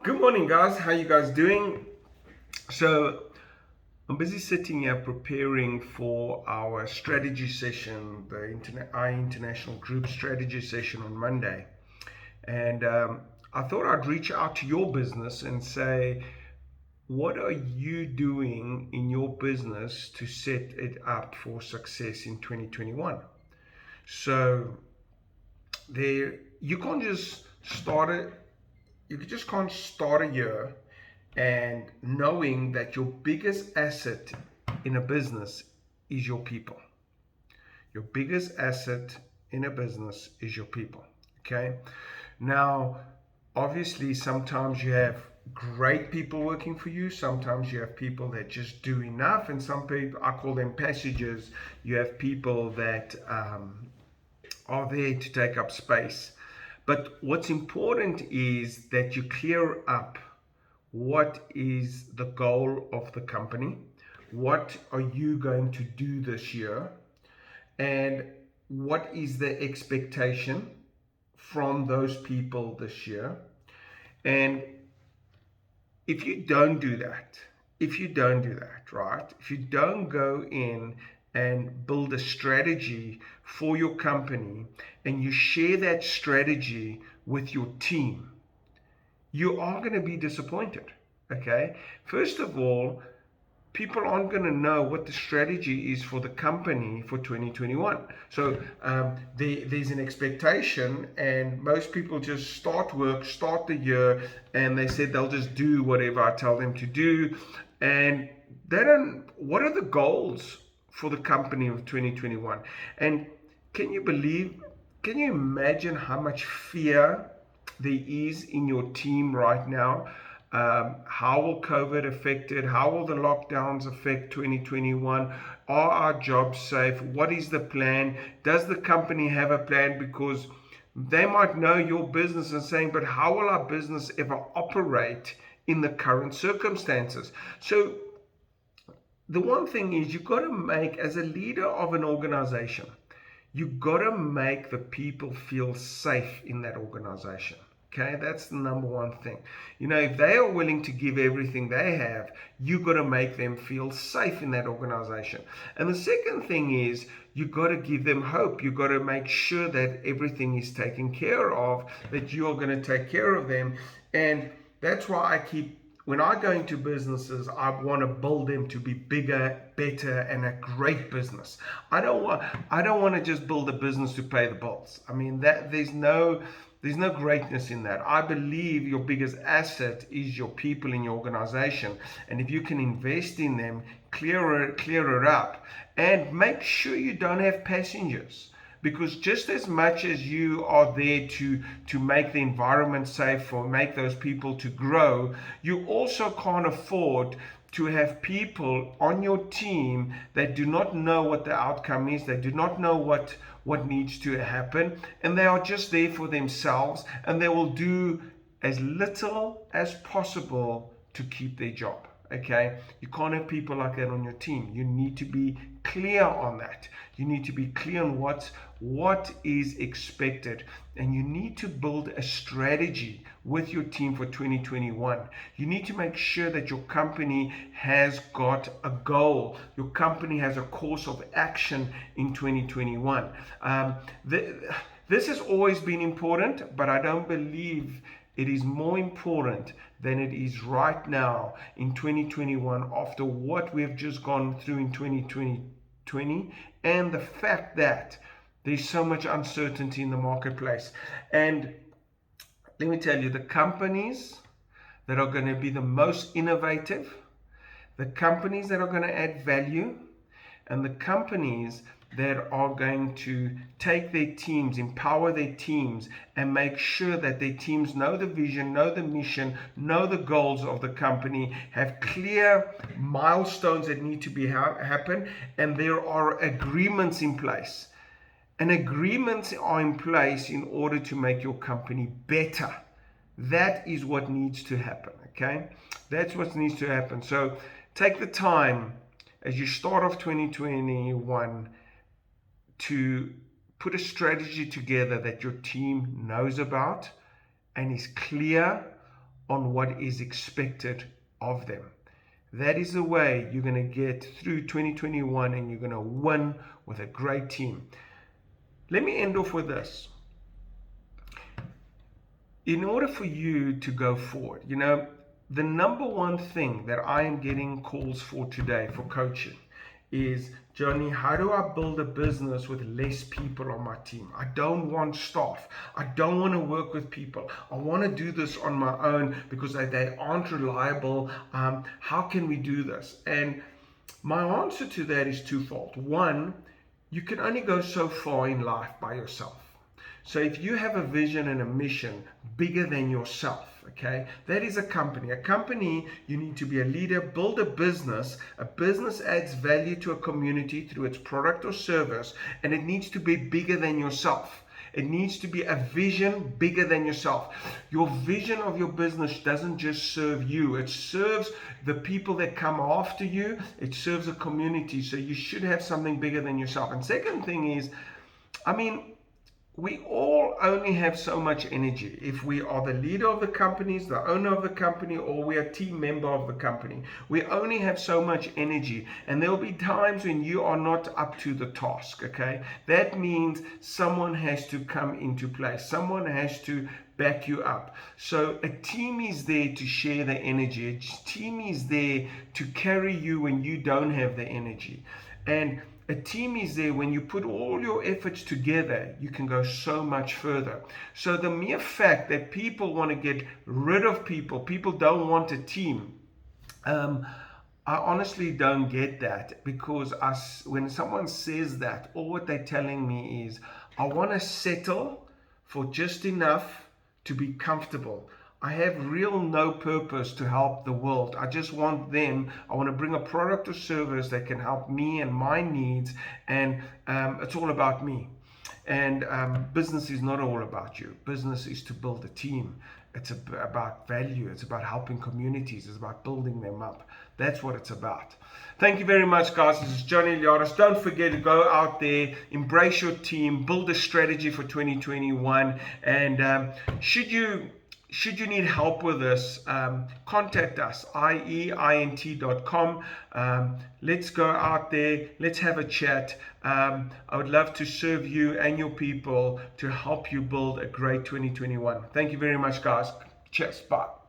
Good morning, guys. How you guys doing? So I'm busy sitting here preparing for our strategy session, our international group strategy session on Monday, and I thought I'd reach out to your business and say, what are you doing in your business to set it up for success in 2021? So there, you can't just start it. You just can't start a year and knowing that your biggest asset in a business is your people. Your biggest asset in a business is your people. Okay. Now, obviously, sometimes you have great people working for you. Sometimes you have people that just do enough, and some people, I call them passengers. You have people that are there to take up space. But what's important is that you clear up what is the goal of the company, what are you going to do this year, and what is the expectation from those people this year. And if you don't do that, right, if you don't go in and build a strategy for your company and you share that strategy with your team, you are going to be disappointed. Okay. First of all, people aren't going to know what the strategy is for the company for 2021. So there's an expectation, and most people just start work, start the year, and they said they'll just do whatever I tell them to do. And they don't, what are the goals for the company of 2021? And can you believe, can you imagine how much fear there is in your team right now? How will COVID affect it? How will the lockdowns affect 2021? Are our jobs safe? What is the plan? Does the company have a plan? Because they might know your business and saying, but how will our business ever operate in the current circumstances? So the one thing is, you've got to make, as a leader of an organization, you've got to make the people feel safe in that organization. Okay, that's the number one thing. You know, if they are willing to give everything they have, you've got to make them feel safe in that organization. And the second thing is, you've got to give them hope. You've got to make sure that everything is taken care of, that you are going to take care of them. And that's why when I go into businesses, I want to build them to be bigger, better, and a great business. I don't want to just build a business to pay the bills. I mean, that there's no greatness in that. I believe your biggest asset is your people in your organization. And if you can invest in them, clear it up, and make sure you don't have passengers. Because just as much as you are there to make the environment safe or make those people to grow, you also can't afford to have people on your team that do not know what the outcome is. They do not know what needs to happen, and they are just there for themselves, and they will do as little as possible to keep their job. Okay, you can't have people like that on your team. You need to be clear on that. You need to be clear on what is expected, and you need to build a strategy with your team for 2021. You need to make sure that your company has got a goal. Your company has a course of action in 2021. This has always been important, but I don't believe it is more important than it is right now in 2021, after what we've just gone through in 2020, and the fact that there's so much uncertainty in the marketplace. And let me tell you, the companies that are going to be the most innovative, the companies that are going to add value, and the companies that are going to take their teams, empower their teams, and make sure that their teams know the vision, know the mission, know the goals of the company, have clear milestones that need to be happen, and there are agreements in place. And agreements are in place in order to make your company better. That is what needs to happen, okay? That's what needs to happen. So take the time as you start off 2021 to put a strategy together that your team knows about and is clear on what is expected of them. That is the way you're going to get through 2021 and you're going to win with a great team. Let me end off with this. In order for you to go forward, the number one thing that I am getting calls for today for coaching is, Johnny, how do I build a business with less people on my team? I don't want staff. I don't want to work with people. I want to do this on my own because they aren't reliable. How can we do this? And my answer to that is twofold. One, you can only go so far in life by yourself. So if you have a vision and a mission bigger than yourself, okay, that is a company. A company, you need to be a leader, build a business. A business adds value to a community through its product or service, and it needs to be bigger than yourself. It needs to be a vision bigger than yourself. Your vision of your business doesn't just serve you. It serves the people that come after you. It serves a community. So you should have something bigger than yourself. And second thing is, we all only have so much energy. If we are the leader of the companies, the owner of the company, or we are a team member of the company, we only have so much energy. And there will be times when you are not up to the task, okay? That means someone has to come into place. Someone has to back you up. So a team is there to share the energy. A team is there to carry you when you don't have the energy. And a team is there when you put all your efforts together, you can go so much further. So the mere fact that people want to get rid of people don't want a team, I honestly don't get that, because when someone says that, all what they're telling me is, I want to settle for just enough to be comfortable. I have no purpose to help the world. I just want them. I want to bring a product or service that can help me and my needs, and it's all about me. And business is not all about you. Business is to build a team. It's about value. It's about helping communities. It's about building them up. That's what it's about. Thank you very much, guys. This is Johnny Eliades. Don't forget to go out there, embrace your team, build a strategy for 2021. And should you need help with this, contact us, ieint.com. Let's go out there. Let's have a chat. I would love to serve you and your people to help you build a great 2021. Thank you very much, guys. Cheers. Bye.